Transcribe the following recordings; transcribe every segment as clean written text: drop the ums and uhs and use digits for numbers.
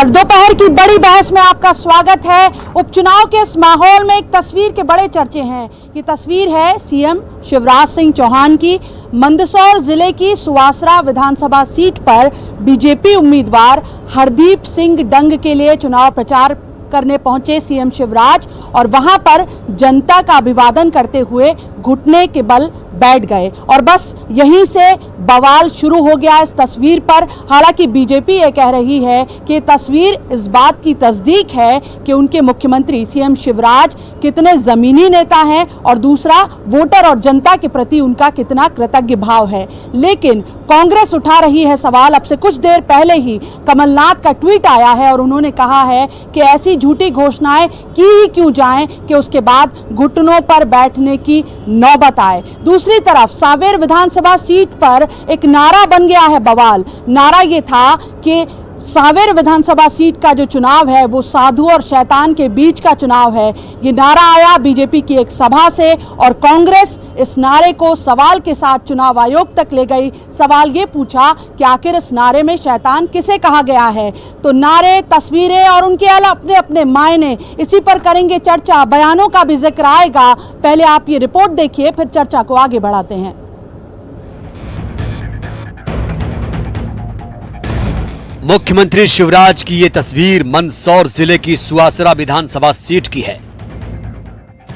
और दोपहर की बड़ी बहस में आपका स्वागत है। उपचुनाव के इस माहौल में एक तस्वीर के बड़े चर्चे हैं। ये तस्वीर है सीएम शिवराज सिंह चौहान की। मंदसौर जिले की सुवासरा विधानसभा सीट पर बीजेपी उम्मीदवार हरदीप सिंह डंग के लिए चुनाव प्रचार करने पहुंचे सीएम शिवराज और वहां पर जनता का अभिवादन करते हुए घुटने के बल बैठ गए और बस यहीं से बवाल शुरू हो गया इस तस्वीर पर। हालांकि बीजेपी ये कह रही है कि तस्वीर इस बात की तस्दीक है कि उनके मुख्यमंत्री सीएम शिवराज कितने जमीनी नेता हैं और दूसरा वोटर और जनता के प्रति उनका कितना कृतज्ञ भाव है। लेकिन कांग्रेस उठा रही है सवाल। अब से कुछ देर पहले ही कमलनाथ का ट्वीट आया है और उन्होंने कहा है कि ऐसी झूठी घोषणाएं की ही क्यों जाएं कि उसके बाद घुटनों पर बैठने की नौबत आए। दूसरी तरफ सांवेर विधानसभा सीट पर एक नारा बन गया है बवाल। नारा ये था कि सांवेर विधानसभा सीट का जो चुनाव है वो साधु और शैतान के बीच का चुनाव है। ये नारा आया बीजेपी की एक सभा से और कांग्रेस इस नारे को सवाल के साथ चुनाव आयोग तक ले गई। सवाल ये पूछा कि आखिर इस नारे में शैतान किसे कहा गया है। तो नारे, तस्वीरें और उनके अपने अपने मायने, इसी पर करेंगे चर्चा। बयानों का भी जिक्र आएगा। पहले आप ये रिपोर्ट देखिए, फिर चर्चा को आगे बढ़ाते हैं। मुख्यमंत्री शिवराज की ये तस्वीर मंदसौर जिले की सुवासरा विधानसभा सीट की है।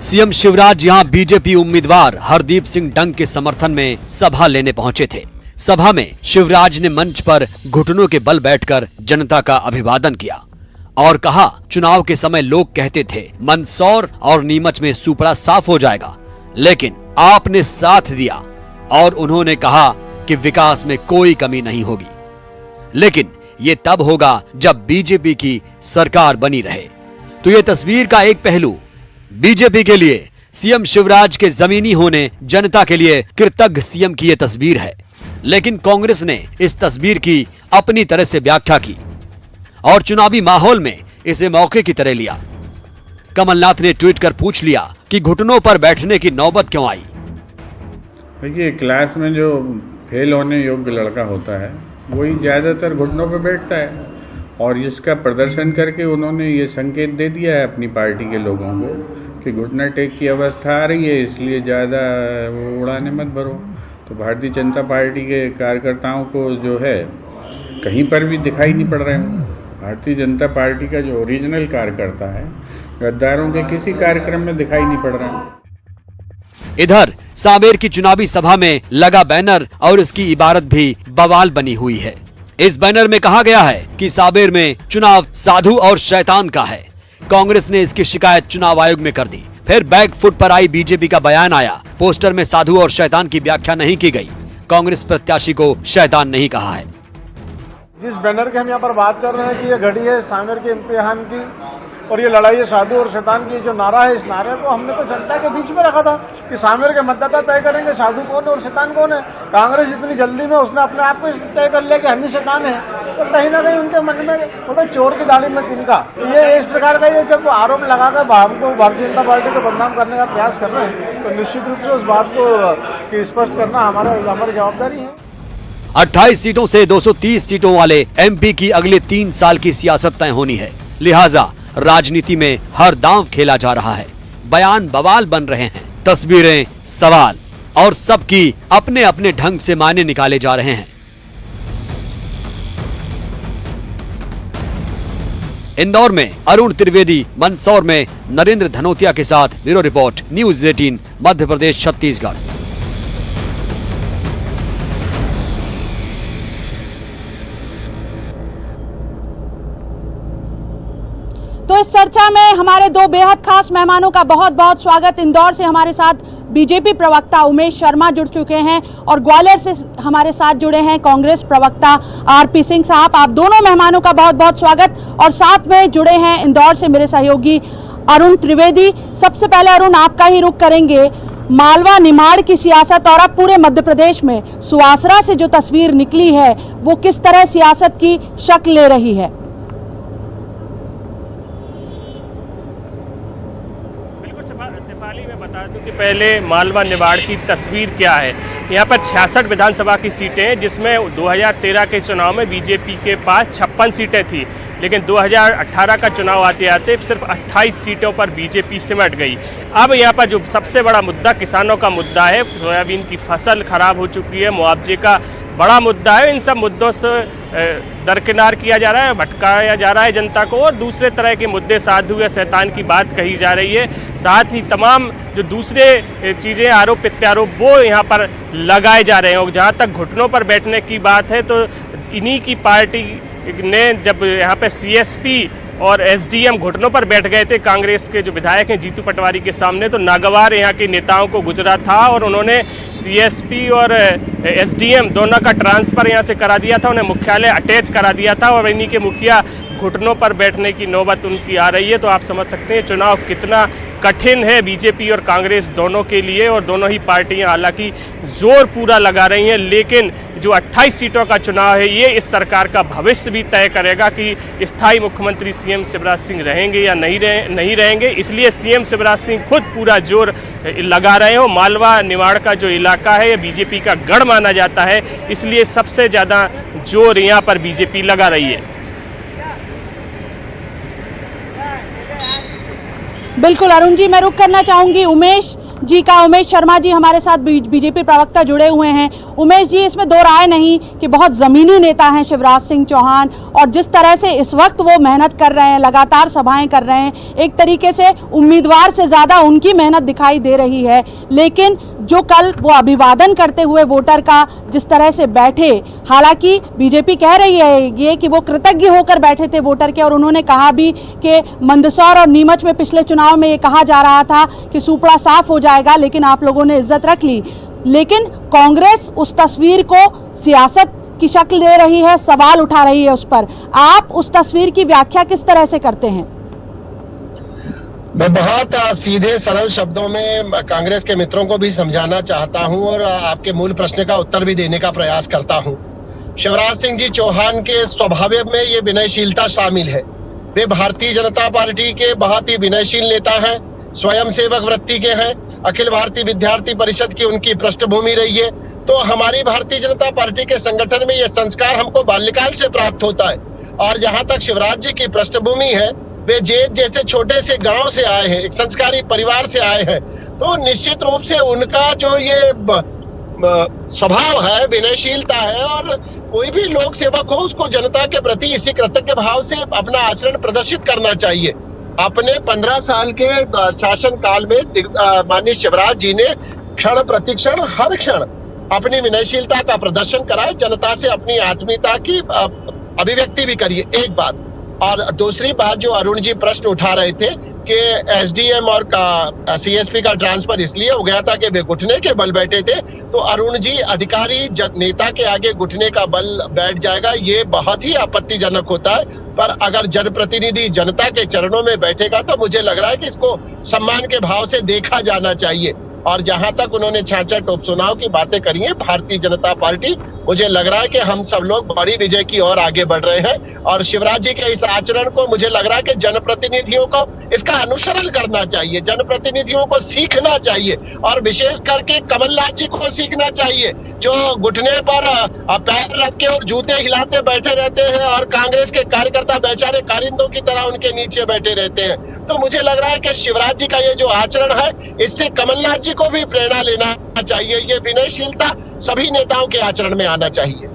सीएम शिवराज यहां बीजेपी उम्मीदवार हरदीप सिंह डंग के समर्थन में सभा लेने पहुंचे थे। सभा में शिवराज ने मंच पर घुटनों के बल बैठकर जनता का अभिवादन किया और कहा, चुनाव के समय लोग कहते थे मंदसौर और नीमच में सुपड़ा साफ हो जाएगा, लेकिन आपने साथ दिया और उन्होंने कहा कि विकास में कोई कमी नहीं होगी, लेकिन ये तब होगा जब बीजेपी की सरकार बनी रहे। तो ये तस्वीर का एक पहलू बीजेपी के लिए सीएम शिवराज के जमीनी होने, जनता के लिए कृतज्ञ सीएम की ये तस्वीर है। लेकिन कांग्रेस ने इस तस्वीर की अपनी तरह से व्याख्या की और चुनावी माहौल में इसे मौके की तरह लिया। कमलनाथ ने ट्वीट कर पूछ लिया कि घुटनों पर बैठने की नौबत क्यों आई। देखिए, क्लास में जो फेल होने योग्य लड़का होता है वही ज़्यादातर घुटनों पे बैठता है और इसका प्रदर्शन करके उन्होंने ये संकेत दे दिया है अपनी पार्टी के लोगों को कि घुटना टेक की अवस्था आ रही है, इसलिए ज़्यादा वो उड़ाने मत भरो। तो भारतीय जनता पार्टी के कार्यकर्ताओं को जो है कहीं पर भी दिखाई नहीं पड़ रहे हैं। भारतीय जनता पार्टी का जो ओरिजिनल कार्यकर्ता है गद्दारों के किसी कार्यक्रम में दिखाई नहीं पड़ रहा है। इधर सांवेर की चुनावी सभा में लगा बैनर और इसकी इबारत भी बवाल बनी हुई है। इस बैनर में कहा गया है कि सांवेर में चुनाव साधु और शैतान का है। कांग्रेस ने इसकी शिकायत चुनाव आयोग में कर दी। फिर बैक फुट पर आई बीजेपी का बयान आया। पोस्टर में साधु और शैतान की व्याख्या नहीं की गई। कांग्रेस प्रत्याशी को शैतान नहीं कहा है। जिस बैनर की हम यहाँ पर बात कर रहे हैं कि ये घड़ी है सांवेर के इम्तिहान की और ये लड़ाई है साधु और शैतान की, जो नारा है, इस नारे को हमने तो जनता के बीच में रखा था कि सांवेर के मतदाता तय करेंगे साधु कौन है और शैतान कौन है। कांग्रेस इतनी जल्दी में उसने अपने आप को तय कर लिया कि हम ही शैतान है, तो कहीं ना कहीं उनके मन में थोड़ा चोर की दाढ़ी में तिनका। ये इस प्रकार का ये जब आरोप लगाकर हमको भारतीय जनता पार्टी को बदनाम करने का प्रयास कर रहे हैं तो निश्चित रूप से उस बात को स्पष्ट करना हमारी जवाबदारी है। 28 सीटों से 230 सीटों वाले एमपी की अगले 3 साल की सियासत तय होनी है। लिहाजा राजनीति में हर दांव खेला जा रहा है। बयान बवाल बन रहे हैं, तस्वीरें सवाल और सबकी अपने अपने ढंग से मायने निकाले जा रहे हैं। इंदौर में अरुण त्रिवेदी, मंदसौर में नरेंद्र धनोतिया के साथ bureau report, news 18, Madhya Pradesh, Chhattisgarh. तो इस चर्चा में हमारे दो बेहद खास मेहमानों का बहुत बहुत स्वागत। इंदौर से हमारे साथ बीजेपी प्रवक्ता उमेश शर्मा जुड़ चुके हैं और ग्वालियर से हमारे साथ जुड़े हैं कांग्रेस प्रवक्ता आरपी सिंह साहब। आप दोनों मेहमानों का बहुत बहुत स्वागत। और साथ में जुड़े हैं इंदौर से मेरे सहयोगी अरुण त्रिवेदी। सबसे पहले अरुण, आपका ही रुख करेंगे। मालवा निमाड़ की सियासत और अब पूरे मध्य प्रदेश में सुवासरा से जो तस्वीर निकली है वो किस तरह सियासत की शक्ल ले रही है? शेफाली, मैं बता दूं कि पहले मालवा निमाड़ की तस्वीर क्या है। यहाँ पर 66 विधानसभा की सीटें हैं, जिसमें 2013 के चुनाव में बीजेपी के पास 56 सीटें थी। लेकिन 2018 का चुनाव आते आते सिर्फ 28 सीटों पर बीजेपी सिमट गई। अब यहाँ पर जो सबसे बड़ा मुद्दा किसानों का मुद्दा है, सोयाबीन की फसल खराब हो चुकी है, मुआवजे का बड़ा मुद्दा है। इन सब मुद्दों से दरकिनार किया जा रहा है, भटकाया जा रहा है जनता को, और दूसरे तरह के मुद्दे साधु या शैतान की बात कही जा रही है। साथ ही तमाम जो दूसरे चीज़ें आरोप प्रत्यारोप वो यहाँ पर लगाए जा रहे हैं। जहाँ तक घुटनों पर बैठने की बात है तो इन्हीं की पार्टी ने जब यहाँ पे सीएसपी और एसडीएम घुटनों पर बैठ गए थे कांग्रेस के जो विधायक हैं जीतू पटवारी के सामने, तो नागवार यहाँ के नेताओं को गुजरा था और उन्होंने सीएसपी और एसडीएम दोनों का ट्रांसफ़र यहाँ से करा दिया था, उन्हें मुख्यालय अटैच करा दिया था, और इन्हीं के मुखिया घुटनों पर बैठने की नौबत उनकी आ रही है। तो आप समझ सकते हैं चुनाव कितना कठिन है बीजेपी और कांग्रेस दोनों के लिए, और दोनों ही पार्टियां हालांकि जोर पूरा लगा रही हैं, लेकिन जो 28 सीटों का चुनाव है ये इस सरकार का भविष्य भी तय करेगा कि स्थायी मुख्यमंत्री सीएम शिवराज सिंह रहेंगे या नहीं रहेंगे। इसलिए सीएम शिवराज सिंह खुद पूरा जोर लगा रहे हो। मालवा निमाड़ का जो इलाका है ये बीजेपी का गढ़ माना जाता है, इसलिए सबसे ज़्यादा जोर यहाँ पर बीजेपी लगा रही है। बिल्कुल अरुण जी, मैं रुक करना चाहूंगी उमेश जी का। उमेश शर्मा जी हमारे साथ बीजेपी प्रवक्ता जुड़े हुए हैं। उमेश जी, इसमें दो राय नहीं कि बहुत ज़मीनी नेता हैं शिवराज सिंह चौहान, और जिस तरह से इस वक्त वो मेहनत कर रहे हैं, लगातार सभाएं कर रहे हैं, एक तरीके से उम्मीदवार से ज़्यादा उनकी मेहनत दिखाई दे रही है। लेकिन जो कल वो अभिवादन करते हुए वोटर का जिस तरह से बैठे, हालांकि बीजेपी कह रही है ये कि वो कृतज्ञ होकर बैठे थे वोटर के, और उन्होंने कहा भी कि मंदसौर और नीमच में पिछले चुनाव में ये कहा जा रहा था कि सुपड़ा साफ हो जाएगा, लेकिन आप लोगों ने इज्जत रख ली। लेकिन कांग्रेस उस तस्वीर को सियासत की शक्ल दे रही है, सवाल उठा रही है उस पर। आप उस तस्वीर की व्याख्या किस तरह से करते हैं? मैं बहुत सीधे सरल शब्दों में कांग्रेस के मित्रों को भी समझाना चाहता हूं और आपके मूल प्रश्न का उत्तर भी देने का प्रयास करता हूं। शिवराज सिंह जी चौहान के स्वभाव में ये विनयशीलता शामिल है। वे भारतीय जनता पार्टी के बहुत ही विनयशील नेता हैं, स्वयंसेवक वृत्ति के हैं, अखिल भारतीय विद्यार्थी परिषद की उनकी पृष्ठभूमि रही है। तो हमारी भारतीय जनता पार्टी के संगठन में यह संस्कार हमको बाल्यकाल से प्राप्त होता है। और जहां तक शिवराज जी की पृष्ठभूमि है, वे जेठ जैसे छोटे से गांव से आए हैं, एक संस्कारी परिवार से आए हैं, तो निश्चित रूप से उनका जो ये स्वभाव है, विनयशीलता है, और कोई भी लोक सेवक हो उसको जनता के प्रति इसी कृतज्ञ भाव से अपना आचरण प्रदर्शित करना चाहिए। अपने 15 साल के शासन काल में माननीय शिवराज जी ने क्षण प्रतिक्षण हर क्षण अपनी विनयशीलता का प्रदर्शन कराए, जनता से अपनी आत्मीयता की अभिव्यक्ति भी करिए, एक बात। और दूसरी बात जो अरुण जी प्रश्न उठा रहे थे कि एसडीएम और सीएसपी का ट्रांसफर इसलिए हो गया था कि वे घुटने के बल बैठे थे, तो अरुण जी अधिकारी नेता के आगे घुटने का बल बैठ जाएगा, ये बहुत ही आपत्तिजनक होता है। पर अगर जनप्रतिनिधि जनता के चरणों में बैठेगा तो मुझे लग रहा है कि इसको सम्मान के भाव से देखा जाना चाहिए। और जहां तक उन्होंने 66 उपचुनाव की बातें करी है, भारतीय जनता पार्टी, मुझे लग रहा है कि हम सब लोग बड़ी विजय की ओर आगे बढ़ रहे हैं। और शिवराज जी के इस आचरण को मुझे लग रहा है कि जनप्रतिनिधियों को इसका अनुसरण करना चाहिए, जनप्रतिनिधियों को सीखना चाहिए, और विशेष करके कमलनाथ जी को सीखना चाहिए, जो घुटने पर पैर रख के और जूते हिलाते बैठे रहते हैं, और कांग्रेस के कार्यकर्ता बेचारे कारिंदों की तरह उनके नीचे बैठे रहते हैं। तो मुझे लग रहा है कि शिवराज जी का ये जो आचरण है, इससे कमलनाथ जी को भी प्रेरणा लेना चाहिए। ये विनयशीलता सभी नेताओं के आचरण में आना चाहिए।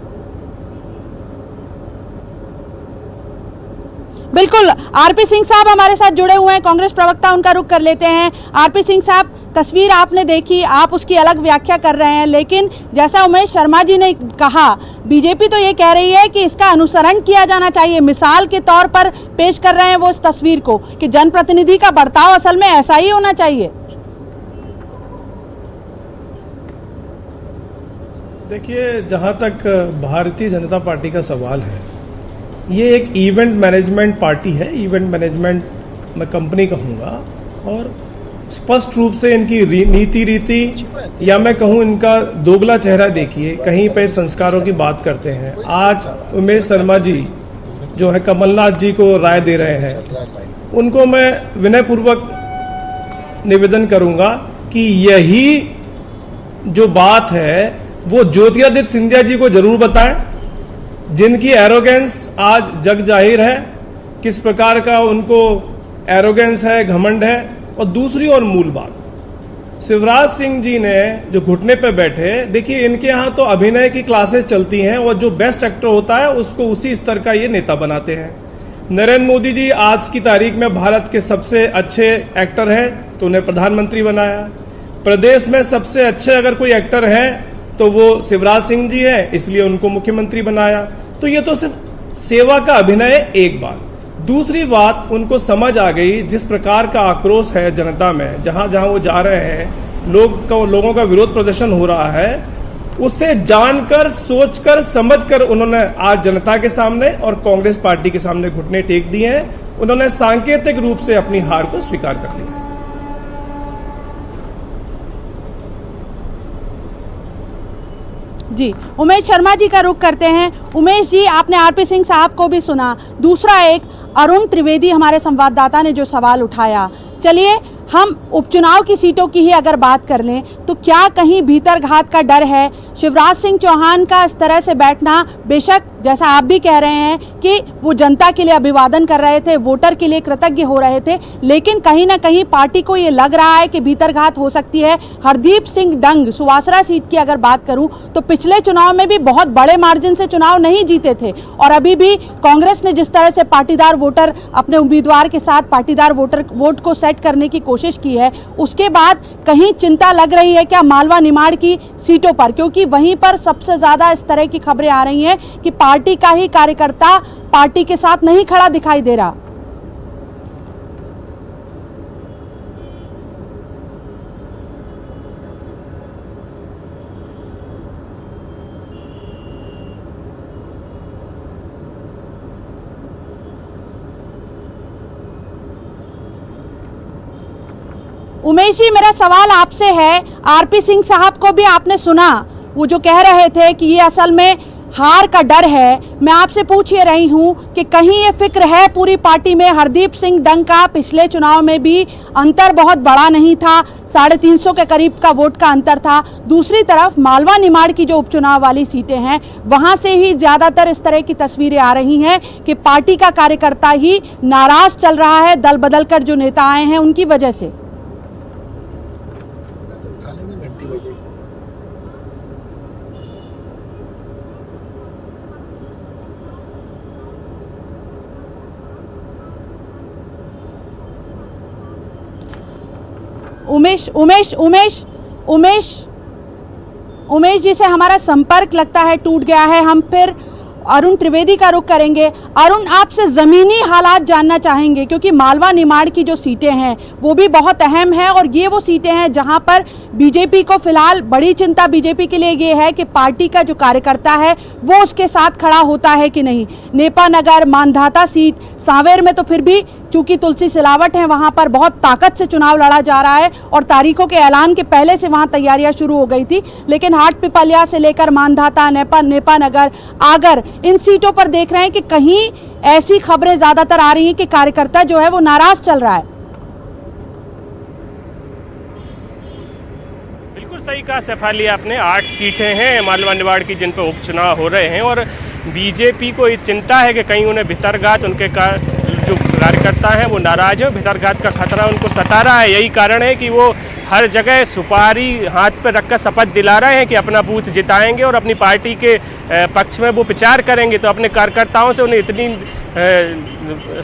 बिल्कुल। आरपी सिंह साहब हमारे साथ जुड़े हुए हैं, कांग्रेस प्रवक्ता, उनका रुख कर लेते हैं। आरपी सिंह साहब, तस्वीर आपने देखी, आप उसकी अलग व्याख्या कर रहे हैं, लेकिन जैसा उमेश शर्मा जी ने कहा, बीजेपी तो ये कह रही है कि इसका अनुसरण किया जाना चाहिए, मिसाल के तौर पर पेश कर रहे हैं वो इस तस्वीर को कि जनप्रतिनिधि का बर्ताव असल में ऐसा ही होना चाहिए। देखिए, जहाँ तक भारतीय जनता पार्टी का सवाल है, ये एक इवेंट मैनेजमेंट पार्टी है, इवेंट मैनेजमेंट मैं कंपनी कहूँगा, और स्पष्ट रूप से इनकी नीति रीति, या मैं कहूँ इनका दोगला चेहरा देखिए। कहीं पे संस्कारों की बात करते हैं, आज उमेश शर्मा जी जो है कमलनाथ जी को राय दे रहे हैं, उनको मैं विनयपूर्वक निवेदन करूँगा कि यही जो बात है वो ज्योतिरादित्य सिंधिया जी को जरूर बताएं, जिनकी एरोगेंस आज जग जाहिर है, किस प्रकार का उनको एरोगेंस है, घमंड है। और दूसरी और मूल बात, शिवराज सिंह जी ने जो घुटने पे बैठे, देखिए इनके यहाँ तो अभिनय की क्लासेस चलती हैं और जो बेस्ट एक्टर होता है उसको उसी स्तर का ये नेता बनाते हैं। नरेंद्र मोदी जी आज की तारीख में भारत के सबसे अच्छे एक्टर हैं तो उन्हें प्रधानमंत्री बनाया। प्रदेश में सबसे अच्छे अगर कोई एक्टर है तो वो शिवराज सिंह जी है, इसलिए उनको मुख्यमंत्री बनाया। तो ये तो सिर्फ सेवा का अभिनय है, एक बात। दूसरी बात, उनको समझ आ गई जिस प्रकार का आक्रोश है जनता में, जहां जहां वो जा रहे हैं, लोगों का विरोध प्रदर्शन हो रहा है, उससे जानकर, सोचकर, समझकर उन्होंने आज जनता के सामने और कांग्रेस पार्टी के सामने घुटने टेक दिए हैं। उन्होंने सांकेतिक रूप से अपनी हार को स्वीकार कर लिया। जी, उमेश शर्मा जी का रुख करते हैं। उमेश जी, आपने आरपी सिंह साहब को भी सुना, दूसरा एक अरुण त्रिवेदी हमारे संवाददाता ने जो सवाल उठाया। चलिए हम उपचुनाव की सीटों की ही अगर बात कर लें तो क्या कहीं भीतरघात का डर है? शिवराज सिंह चौहान का इस तरह से बैठना, बेशक जैसा आप भी कह रहे हैं कि वो जनता के लिए अभिवादन कर रहे थे, वोटर के लिए कृतज्ञ हो रहे थे, लेकिन कहीं ना कहीं पार्टी को ये लग रहा है कि भीतरघात हो सकती है। हरदीप सिंह डंग सुवासरा सीट की अगर बात करूं तो पिछले चुनाव में भी बहुत बड़े मार्जिन से चुनाव नहीं जीते थे और अभी भी कांग्रेस ने जिस तरह से पाटीदार वोटर अपने उम्मीदवार के साथ पाटीदार वोट को सेट करने की कोशिश की है, उसके बाद कहीं चिंता लग रही है क्या मालवा निमाड़ की सीटों पर? क्योंकि वहीं पर सबसे ज्यादा इस तरह की खबरें आ रही हैं कि पार्टी का ही कार्यकर्ता पार्टी के साथ नहीं खड़ा दिखाई दे रहा। उमेश जी, मेरा सवाल आपसे है, आरपी सिंह साहब को भी आपने सुना, वो जो कह रहे थे कि ये असल में हार का डर है। मैं आपसे पूछ ये रही हूँ कि कहीं ये फिक्र है पूरी पार्टी में? हरदीप सिंह डंग का पिछले चुनाव में भी अंतर बहुत बड़ा नहीं था, 350 के करीब का वोट का अंतर था। दूसरी तरफ मालवा निमाड़ की जो उपचुनाव वाली सीटें हैं, वहाँ से ही ज़्यादातर इस तरह की तस्वीरें आ रही हैं कि पार्टी का कार्यकर्ता ही नाराज चल रहा है दल बदल कर जो नेता आए हैं उनकी वजह से। उमेश जी से हमारा संपर्क लगता है टूट गया है। हम फिर अरुण त्रिवेदी का रुख करेंगे। अरुण, आपसे ज़मीनी हालात जानना चाहेंगे क्योंकि मालवा निमाड़ की जो सीटें हैं वो भी बहुत अहम है और ये वो सीटें हैं जहां पर बीजेपी को फिलहाल बड़ी चिंता बीजेपी के लिए ये है कि पार्टी का जो कार्यकर्ता है वो उसके साथ खड़ा होता है कि नहीं। नेपा नगर, मांधाता सीट, सांवेर में तो फिर भी चूंकि तुलसी सिलावट है वहां पर बहुत ताकत से चुनाव लड़ा जा रहा है और तारीखों के ऐलान के पहले से वहां तैयारियां शुरू हो गई थी, लेकिन हाट पिपलिया से लेकर मांधाता, नेपा नगर, आगर, इन सीटों पर देख रहे हैं कि कहीं ऐसी खबरें ज्यादातर आ रही हैं कि कार्यकर्ता जो है वो नाराज चल रहा है। बिल्कुल सही कहा सैफाली आपने, 8 सीटें हैं मालवा निमाड़ की जिन पर उपचुनाव हो रहे हैं और बीजेपी को ये चिंता है कि कहीं उन्हें भीतरघात, उनके जो कार्यकर्ता हैं वो नाराज है, भीतरघात का खतरा उनको सता रहा है। यही कारण है कि वो हर जगह सुपारी हाथ पर रखकर शपथ दिला रहे हैं कि अपना बूथ जिताएंगे और अपनी पार्टी के पक्ष में वो प्रचार करेंगे। तो अपने कार्यकर्ताओं से उन्हें इतनी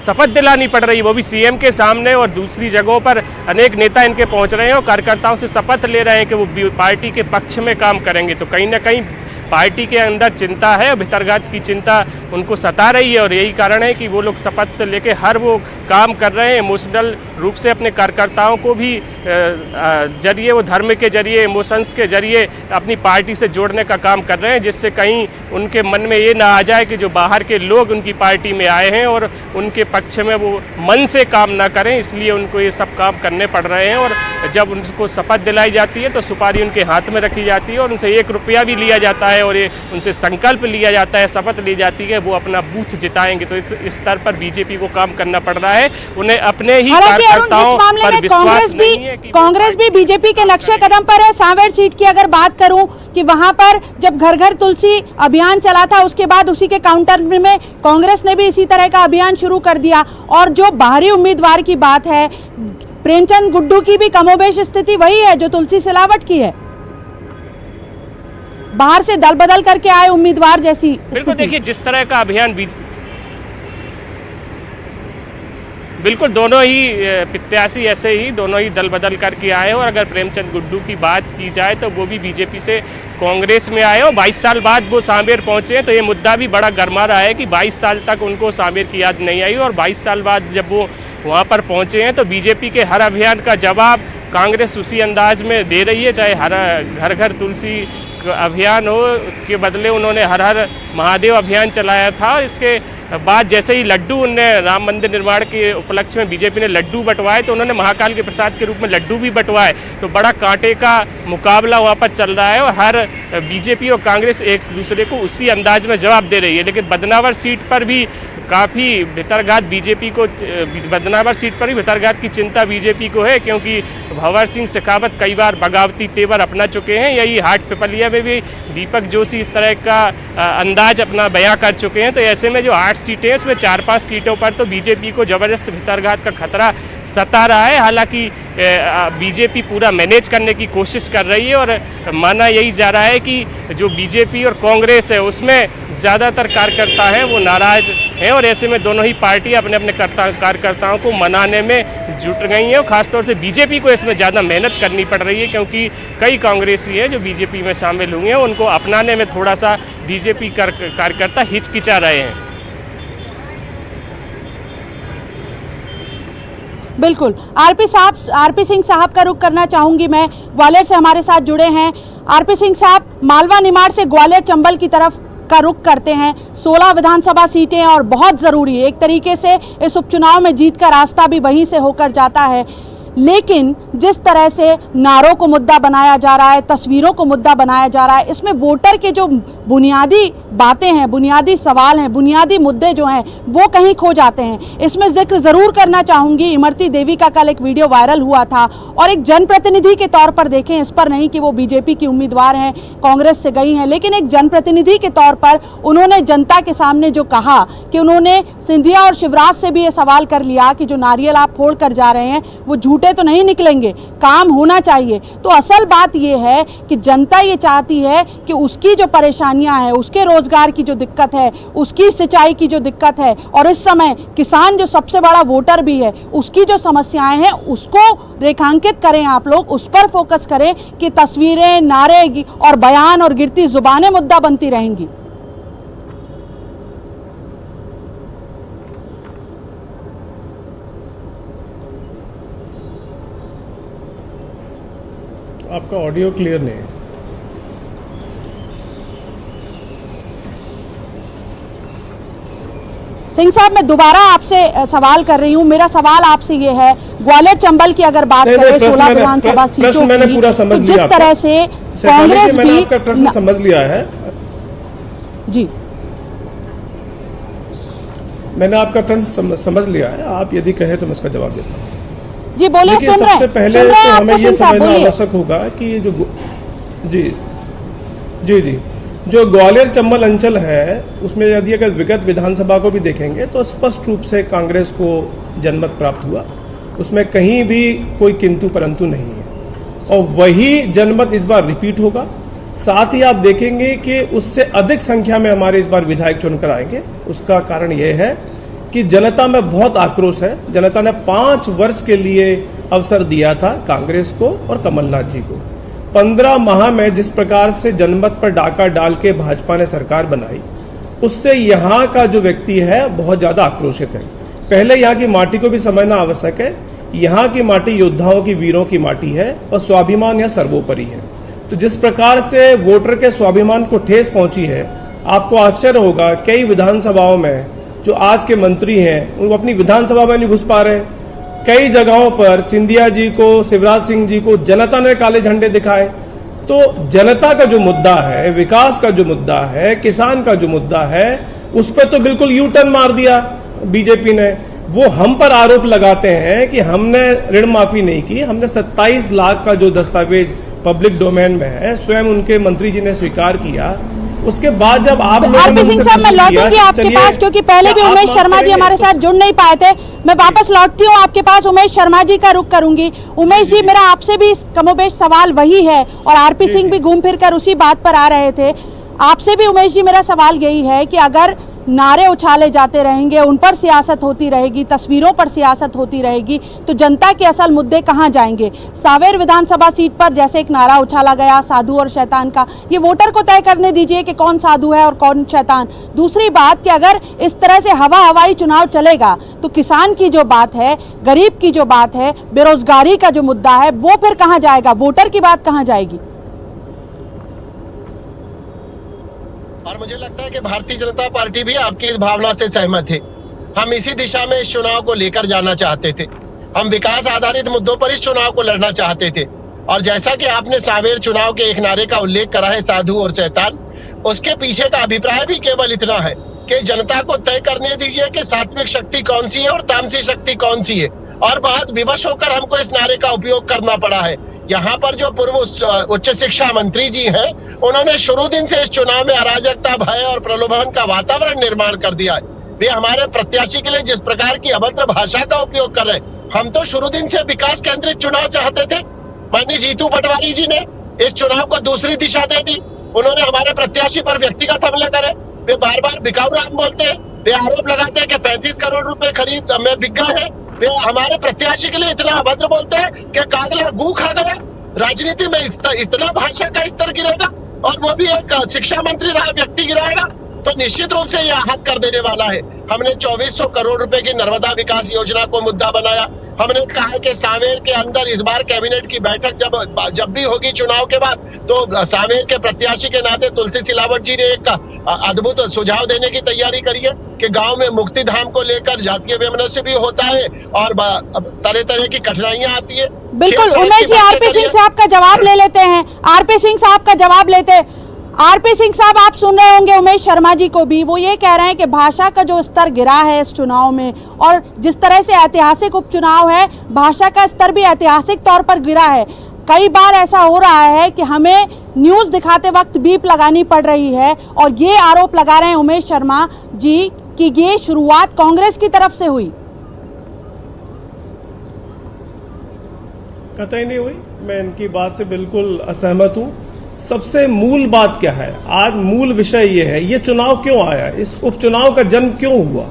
शपथ दिलानी पड़ रही है, वो भी सीएम के सामने, और दूसरी जगहों पर अनेक नेता इनके पहुंच रहे हैं और कार्यकर्ताओं से शपथ ले रहे हैं कि वो पार्टी के पक्ष में काम करेंगे। तो कहीं ना कहीं पार्टी के अंदर चिंता है, भीतरघात की चिंता उनको सता रही है और यही कारण है कि वो लोग शपथ से लेके हर वो काम कर रहे हैं। इमोशनल रूप से अपने कार्यकर्ताओं को भी जरिए, वो धर्म के जरिए, इमोशंस के जरिए अपनी पार्टी से जोड़ने का काम कर रहे हैं, जिससे कहीं उनके मन में ये ना आ जाए कि जो बाहर के लोग उनकी पार्टी में आए हैं और उनके पक्ष में वो मन से काम ना करें, इसलिए उनको ये सब काम करने पड़ रहे हैं। और जब उनको शपथ दिलाई जाती है तो सुपारी उनके हाथ में रखी जाती है और उनसे 1 रुपया भी लिया जाता है है और ये उनसे संकल्प लिया जाता है, शपथ ली जाती है वो अपना बूथ जिताएंगे। तो इस स्तर पर बीजेपी को काम करना पड़ रहा है। उन्हें अपने ही कार्यकर्ताओं पर विश्वास नहीं है कि कांग्रेस भी बीजेपी के नक्शे कदम पर है। सांवेर सीट की अगर बात करूं कि वहां पर जब घर घर तुलसी अभियान चला था, उसके बाद उसी के काउंटर में कांग्रेस ने भी इसी तरह का अभियान शुरू कर दिया। और जो बाहरी उम्मीदवार की बात है, प्रेमचंद गुड्डू की भी कमोबेश स्थिति वही है जो तुलसी सिलावट की है, बाहर से दल बदल करके आए उम्मीदवार जैसी। बिल्कुल, देखिए जिस तरह का अभियान बिल्कुल दोनों ही प्रत्याशी ऐसे ही दोनों ही दल बदल करके आए और अगर प्रेमचंद गुड्डू की बात की जाए तो वो भी बीजेपी से कांग्रेस में आए और 22 साल बाद वो सांवेर पहुंचे हैं। तो ये मुद्दा भी बड़ा गर्मा रहा है कि 22 साल तक उनको सांवेर की याद नहीं आई और 22 साल बाद जब वो वहाँ पर पहुंचे हैं तो बीजेपी के हर अभियान का जवाब कांग्रेस उसी अंदाज में दे रही है। चाहे हर घर घर तुलसी अभियान हो के बदले उन्होंने हर हर महादेव अभियान चलाया था। और इसके बाद जैसे ही लड्डू उनने राम मंदिर निर्माण के उपलक्ष्य में बीजेपी ने लड्डू बंटवाए तो उन्होंने महाकाल के प्रसाद के रूप में लड्डू भी बंटवाए। तो बड़ा कांटे का मुकाबला वहाँ पर चल रहा है और हर बीजेपी और कांग्रेस एक दूसरे को उसी अंदाज में जवाब दे रही है। लेकिन बदनावर सीट पर भी काफ़ी भितरघात बीजेपी को बदनावर सीट पर भी भितरघात की चिंता बीजेपी को है, क्योंकि भंवर सिंह शेखावत कई बार बगावती तेवर अपना चुके हैं। यही हाट पिपलिया में भी दीपक जोशी इस तरह का अंदाज अपना बयां कर चुके हैं। तो ऐसे में जो 8 सीटें हैं उसमें 4-5 सीटों पर तो बीजेपी को जबरदस्त भितरघात का खतरा सता रहा है। हालांकि बीजेपी पूरा मैनेज करने की कोशिश कर रही है और माना यही जा रहा है कि जो बीजेपी और कांग्रेस है उसमें ज़्यादातर कार्यकर्ता हैं वो नाराज़ हैं और ऐसे में दोनों ही पार्टी अपने अपने कार्यकर्ताओं को मनाने में जुट गई हैं। और ख़ासतौर से बीजेपी को इसमें ज़्यादा मेहनत करनी पड़ रही है, क्योंकि कई कांग्रेसी हैं जो बीजेपी में शामिल हुए हैं, उनको अपनाने में थोड़ा सा बीजेपी कार्यकर्ता हिचकिचा रहे हैं। बिल्कुल, आरपी सिंह साहब का रुख करना चाहूंगी मैं। ग्वालियर से हमारे साथ जुड़े हैं आरपी सिंह साहब। मालवा निमाड़ से ग्वालियर चंबल की तरफ का रुख करते हैं। 16 विधानसभा सीटें और बहुत ज़रूरी है, एक तरीके से इस उपचुनाव में जीत का रास्ता भी वहीं से होकर जाता है। लेकिन जिस तरह से नारों को मुद्दा बनाया जा रहा है, तस्वीरों को मुद्दा बनाया जा रहा है, इसमें वोटर के जो बुनियादी बातें हैं, बुनियादी सवाल हैं, बुनियादी मुद्दे जो हैं वो कहीं खो जाते हैं। इसमें जिक्र ज़रूर करना चाहूँगी, इमरती देवी का कल एक वीडियो वायरल हुआ था और एक जनप्रतिनिधि के तौर पर देखें, इस पर नहीं कि वो बीजेपी की उम्मीदवार हैं, कांग्रेस से गई हैं, लेकिन एक जनप्रतिनिधि के तौर पर उन्होंने जनता के सामने जो कहा कि उन्होंने सिंधिया और शिवराज से भी ये सवाल कर लिया कि जो नारियल आप फोड़ कर जा रहे हैं वो झूठे तो नहीं निकलेंगे, काम होना चाहिए। तो असल बात ये है कि जनता ये चाहती है कि उसकी जो परेशानियां हैं, उसके रोजगार की जो दिक्कत है, उसकी सिंचाई की जो दिक्कत है, और इस समय किसान जो सबसे बड़ा वोटर भी है उसकी जो समस्याएं हैं उसको रेखांकित करें आप लोग, उस पर फोकस करें कि तस्वीरें, नारे और बयान और गिरती जुबानें मुद्दा बनती रहेंगी। आपका ऑडियो क्लियर नहीं है। सिंह साहब, मैं दोबारा आपसे सवाल कर रही हूँ। मेरा सवाल आपसे ये है, ग्वालियर चंबल की अगर बात करें 16 विधानसभा सीटों की, तो जिस तरह से कांग्रेस भी आपका प्रश्न समझ लिया है जी, मैंने आपका प्रश्न समझ लिया है। आप यदि कहे तो मैं इसका जवाब देता हूँ। जी बोलिए। देखिए, सबसे पहले तो हमें ये समझना आवश्यक होगा कि जो जो ग्वालियर चंबल अंचल है उसमें यदि अगर विगत विधानसभा को भी देखेंगे तो स्पष्ट रूप से कांग्रेस को जनमत प्राप्त हुआ, उसमें कहीं भी कोई किंतु परंतु नहीं है और वही जनमत इस बार रिपीट होगा। साथ ही आप देखेंगे कि उससे अधिक संख्या में हमारे इस बार विधायक चुनकर आएंगे। उसका कारण यह है कि जनता में बहुत आक्रोश है। जनता ने 5 वर्ष के लिए अवसर दिया था कांग्रेस को और कमलनाथ जी को। 15 माह में जिस प्रकार से जनमत पर डाका डाल के भाजपा ने सरकार बनाई, उससे यहाँ का जो व्यक्ति है बहुत ज़्यादा आक्रोशित है। पहले यहाँ की माटी को भी समझना आवश्यक है। यहाँ की माटी योद्धाओं की, वीरों की माटी है और स्वाभिमान यहाँ सर्वोपरि है। तो जिस प्रकार से वोटर के स्वाभिमान को ठेस पहुंची है, आपको आश्चर्य होगा कई विधानसभाओं में जो आज के मंत्री हैं वो अपनी विधानसभा में नहीं घुस पा रहे। कई जगहों पर सिंधिया जी को, शिवराज सिंह जी को जनता ने काले झंडे दिखाए। तो जनता का जो मुद्दा है, विकास का जो मुद्दा है, किसान का जो मुद्दा है, उस पर तो बिल्कुल यू टर्न मार दिया बीजेपी ने। वो हम पर आरोप लगाते हैं कि हमने ऋण माफी नहीं की। हमने 27 लाख का जो दस्तावेज पब्लिक डोमेन में है, स्वयं उनके मंत्री जी ने स्वीकार किया। उसके बाद जब आप आरपी सिंह साहब, मैं लौटूंगी आपके पास, क्योंकि पहले भी उमेश शर्मा जी हमारे साथ जुड़ नहीं पाए थे। मैं वापस लौटती हूँ आपके पास, उमेश शर्मा जी का रुख करूंगी। उमेश जी, मेरा आपसे भी कमोबेश सवाल वही है और आरपी सिंह भी घूम फिर कर उसी बात पर आ रहे थे। आपसे भी उमेश जी मेरा सवाल यही है कि अगर नारे उछाले जाते रहेंगे, उन पर सियासत होती रहेगी, तस्वीरों पर सियासत होती रहेगी, तो जनता के असल मुद्दे कहां जाएंगे? सांवेर विधानसभा सीट पर जैसे एक नारा उछाला गया साधु और शैतान का, ये वोटर को तय करने दीजिए कि कौन साधु है और कौन शैतान। दूसरी बात कि अगर इस तरह से हवाई चुनाव चलेगा तो किसान की जो बात है, गरीब की जो बात है, बेरोजगारी का जो मुद्दा है, वो फिर कहां जाएगा? वोटर की बात कहां जाएगी? और मुझे लगता है कि भारतीय जनता पार्टी भी आपकी इस भावना से सहमत है। हम इसी दिशा में इस चुनाव को लेकर जाना चाहते थे। हम विकास आधारित मुद्दों पर इस चुनाव को लड़ना चाहते थे। और जैसा कि आपने सांवेर चुनाव के एक नारे का उल्लेख करा है, साधु और शैतान, उसके पीछे का अभिप्राय भी केवल इतना है कि जनता को तय करने दीजिए कि सात्विक शक्ति कौन सी है और तामसिक शक्ति कौन सी है। और बहुत विवश होकर हमको इस नारे का उपयोग करना पड़ा है। यहाँ पर जो पूर्व उच्च शिक्षा मंत्री जी हैं, उन्होंने शुरू दिन से इस चुनाव में अराजकता, भय और प्रलोभन का वातावरण निर्माण कर दिया है। वे हमारे प्रत्याशी के लिए जिस प्रकार की अभद्र भाषा का उपयोग कर रहे हैं, हम तो शुरू दिन से विकास केंद्रित चुनाव चाहते थे। माननीय जीतू पटवारी जी ने इस चुनाव को दूसरी दिशा दे दी। उन्होंने हमारे प्रत्याशी पर व्यक्तिगत हमले करे। वे बार बार बिकाऊ राम बोलते हैं। वे आरोप लगाते हैं कि 35 करोड़ रुपए खरीद में बिक गए हैं। वे हमारे प्रत्याशी के लिए इतना अभद्र बोलते हैं कि कागला गू खा गया। राजनीति में इतना भाषा का स्तर गिरेगा, और वो भी एक शिक्षा मंत्री रहा व्यक्ति गिराएगा, तो निश्चित रूप से यह आहत कर देने वाला है। हमने 2400 करोड़ रुपए की नर्मदा विकास योजना को मुद्दा बनाया। हमने कहा कि सांवेर के अंदर इस बार कैबिनेट की बैठक जब भी होगी चुनाव के बाद, तो सांवेर के प्रत्याशी के नाते तुलसी सिलावट जी ने एक अद्भुत सुझाव देने की तैयारी करी है कि गांव में मुक्ति धाम को लेकर जातीय वैमनस्य भी होता है और तरह तरह की कठिनाइयां आती है। बिल्कुल उमेश जी, आरपी सिंह साहब का जवाब ले लेते हैं। आरपी सिंह साहब का जवाब लेते हैं। आरपी सिंह साहब, आप सुन रहे होंगे उमेश शर्मा जी को भी, वो ये कह रहे हैं कि भाषा का जो स्तर गिरा है इस चुनाव में, और जिस तरह से ऐतिहासिक उपचुनाव है, भाषा का स्तर भी ऐतिहासिक तौर पर गिरा है। कई बार ऐसा हो रहा है कि हमें न्यूज दिखाते वक्त बीप लगानी पड़ रही है, और ये आरोप लगा रहे हैं उमेश शर्मा जी कि ये शुरुआत कांग्रेस की तरफ से हुई। कतई नहीं हुई। मैं इनकी बात से बिल्कुल असहमत हूं। सबसे मूल बात क्या है, आज मूल विषय ये है, ये चुनाव क्यों आया, इस उपचुनाव का जन्म क्यों हुआ?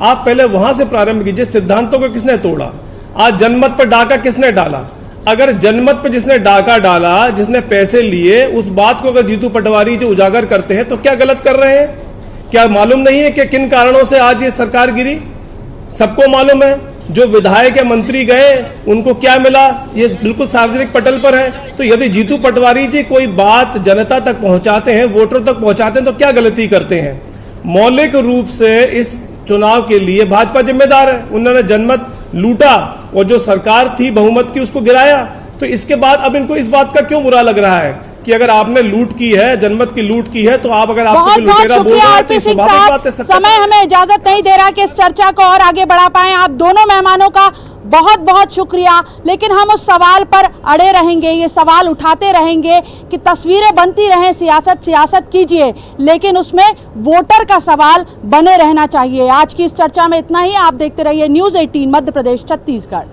आप पहले वहां से प्रारंभ कीजिए। सिद्धांतों को किसने तोड़ा? आज जनमत पर डाका किसने डाला? अगर जनमत पर जिसने डाका डाला, जिसने पैसे लिए, उस बात को अगर जीतू पटवारी जो उजागर करते हैं तो क्या गलत कर रहे हैं? क्या मालूम नहीं है कि किन कारणों से आज ये सरकार गिरी? सबको मालूम है। जो विधायक या मंत्री गए उनको क्या मिला, ये बिल्कुल सार्वजनिक पटल पर है। तो यदि जीतू पटवारी जी कोई बात जनता तक पहुंचाते हैं, वोटरों तक पहुंचाते हैं, तो क्या गलती करते हैं? मौलिक रूप से इस चुनाव के लिए भाजपा जिम्मेदार है। उन्होंने जनमत लूटा और जो सरकार थी बहुमत की उसको गिराया। तो इसके बाद अब इनको इस बात का क्यों बुरा लग रहा है कि अगर आपने लूट की है, जनमत की लूट की है, तो आप अगर आपको लुटेरा बोल रहे हैं तो स्वाभाविक बात है। समय हमें इजाजत नहीं दे रहा कि इस चर्चा को और आगे बढ़ा पाएं। आप दोनों मेहमानों का बहुत बहुत शुक्रिया, लेकिन हम उस सवाल पर अड़े रहेंगे, ये सवाल उठाते रहेंगे कि तस्वीरें बनती रहें, सियासत कीजिए, लेकिन उसमें वोटर का सवाल बने रहना चाहिए। आज की इस चर्चा में इतना ही। आप देखते रहिए न्यूज़ 18 मध्य प्रदेश छत्तीसगढ़।